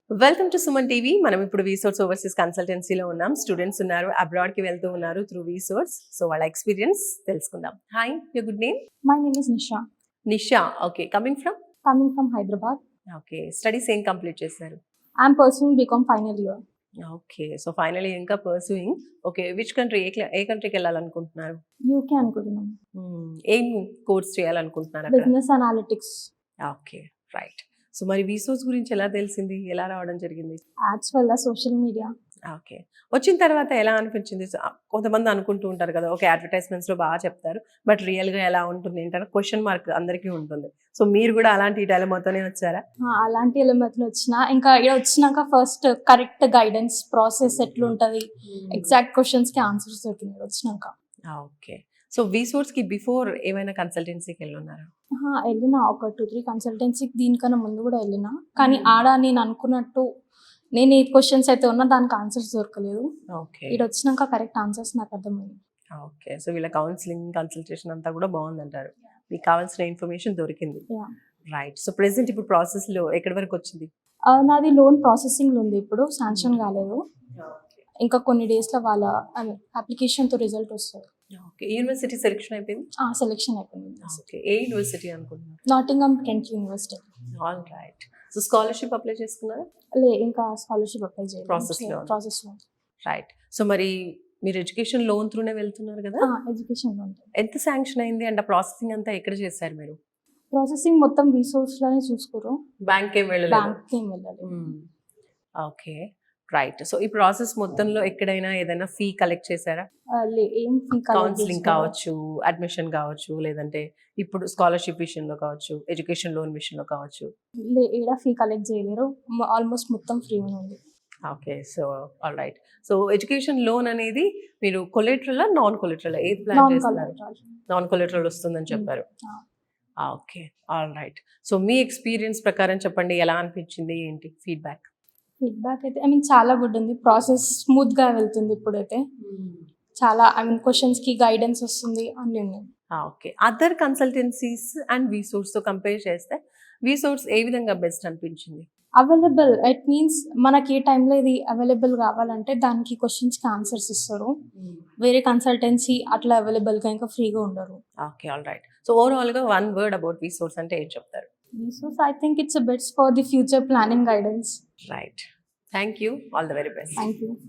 Welcome to Suman TV. మనం ఇప్పుడు వీసోర్స్ overseas కన్సల్టెన్సీలో ఉన్నాం. స్టూడెంట్స్ ఉన్నారు, అబ్రాడ్ కి వెళ్తూ ఉన్నారు త్రూ వీసోర్స్. సో వాళ్ళ ఎక్స్పీరియన్స్ తెలుసుకుందాం. Hi, your good name? My name is Nisha. Nisha. Okay, coming from? Coming from Hyderabad. Okay, studies ఏం కంప్లీట్ చేశారు? I'm pursuing BCom final year. Okay, so finally ఇంకా pursuing. Okay, which country, ఏ కంట్రీకి వెళ్ళాలనుకుంటున్నారు? UK అనుకుంటున్నాను. ఏం course చేయాలనుకుంటున్నారు అక్కడ? Business analytics. Okay, right. So మరి వీసోర్స్ గురించి ఎలా తెలిసింది, ఎలా రావడం జరిగింది? యాడ్స్ వల్ల సోషల్ మీడియా. ఓకే, వచ్చిన తర్వాత ఎలా అనిపించింది? కొంతమంది అనుకుంటూ ఉంటారు కదా, ఓకే అడ్వర్టైజ్మెంట్స్ లో బాగా చెప్తారు, బట్ రియల్ గా ఎలా ఉంటుంది ఏంటంటే క్వశ్చన్ మార్క్ అందరికీ ఉంటుంది. సో మీరు కూడా అలాంటి డైలమాతోనే వచ్చారా? అలాంటి ఎలిమెంట్లు వచ్చిన ఇంకా ఇక్కడ వచ్చినాక ఫస్ట్ కరెక్ట్ గైడెన్స్ ప్రాసెస్ ఎట్లుంటది, ఎగ్జాక్ట్ క్వశ్చన్స్ కి ఆన్సర్స్ దొరికినాయి వచ్చినాక. ఓకే, సో వీసోర్స్ కి బిఫోర్ ఏమైనా కన్సల్టెన్సీకి వెళ్ళున్నారా? వెళ్ళిన ఒక 2-3 కన్సల్టెన్సీకి దీనికన్నా ముందు కూడా వెళ్ళిన, కానీ ఆడ నేను అనుకున్నట్టు నేను ఏ క్వశ్చన్స్ అయితే ఉన్నా దానికి ఆన్సర్స్ దొరకలేదు. ఓకే, ఇక్కడ వచ్చినాక కరెక్ట్ ఆన్సర్స్ నాకు అర్థమైంది. ఓకే, సో వీళ్ళ కౌన్సిలింగ్ కన్సల్టేషన్ అంతా కూడా బాగుందంటారు, మీకు కావాల్సిన ఇన్ఫర్మేషన్ దొరికింది. రైట్. సో ప్రెసెంట్ ఇప్పుడు ప్రాసెస్ లో ఎక్కడి వరకు వచ్చింది? నాది లోన్ ప్రాసెసింగ్ లో ఉంది, ఇప్పుడు శాంక్షన్ కాలేదు. ఇంకా కొన్ని డేస్ లో వాళ్ళ అప్లికేషన్ తో రిజల్ట్ వస్తుంది. ఓకే, యూనివర్సిటీ సెలెక్షన్ అయిపోయింది? సెలెక్షన్ అయిపోయింది. ఓకే, ఏ యూనివర్సిటీ అనుకుంటున్నారు? నాటింగమ్ Trent university. All right. So scholarship apply చేసుకున్నారా? ఇంకా స్కాలర్షిప్ అప్లై చేయాలి. ప్రాసెస్ లో. రైట్. సో మరి మీరు ఎడ్యుకేషన్ లోన్ త్రూనే వెళ్తున్నారు కదా? Education loan. ఎంత శాంక్షన్ అయింది అండ్ ప్రాసెసింగ్ అంతా ఎక్కడ చేశారు మీరు? ప్రాసెసింగ్ మొత్తం రీసోర్స్ లోనే చూసుకోరు, బ్యాంక్ ఏం వెళ్ళలేదు? బ్యాంక్ ఏం వెళ్ళాలి. Okay, right. సో ఈ ప్రాసెస్ మొత్తంలో ఎక్కడైనా ఏదైనా ఫీ కలెక్ట్ చేశారా? ఏం ఫీ కౌన్సిలింగ్ కావచ్చు, అడ్మిషన్ కావచ్చు, లేదంటే ఇప్పుడు స్కాలర్షిప్ విషయంలో కావచ్చు, ఎడ్యుకేషన్ లోన్ విషయంలో కావచ్చు? ఏడా ఫీ కలెక్ట్ చేయలేరు, ఆల్మోస్ట్ మొత్తం ఫ్రీ ఉంది. Okay, so all right. So education loan అనేది మీరు కొలెటరల్ నాన్ కొలెటరల్ ఏది ప్లాన్ చేస్తున్నారు? నాన్ కొలెటరల్ వస్తుందని చెప్పారు. Okay, all right. సో మీ ఎక్స్పీరియన్స్ ప్రకారం చెప్పండి, ఎలా అనిపించింది, ఏంటి ఫీడ్బ్యాక్? ఫీడ్బ్యాక్ అయితే చాలా గుడ్ ఉంది. ప్రాసెస్ స్మూత్ గా వెళ్తుంది ఇప్పుడైతే. చాలా క్వశ్చన్స్ కి గైడెన్స్ వస్తుంది, అన్ని ఉన్నాయి. ఓకే, అదర్ కన్సల్టెన్సీస్ అండ్ వీసోర్స్ తో కంపేర్ చేస్తే వీసోర్స్ ఏ విధంగా బెస్ట్ అనిపించింది? అవైలబుల్, ఇట్ మీన్స్ మనకి ఏ టైంలో ఇది అవైలబుల్ కావాలంటే దానికి క్వశ్చన్స్ కి ఆన్సర్స్ ఇస్తారు. వేరే కన్సల్టెన్సీ అట్లా అవైలబుల్ గా ఇంకా ఫ్రీగా ఉండరు. Okay, all right. So overall గా వన్ వర్డ్ అబౌట్ వీసోర్స్ అంటే ఏం చెప్తారు? వీసోర్స్, I think it's a best for the future planning guidance. Right. Thank you. All the very best. Thank you.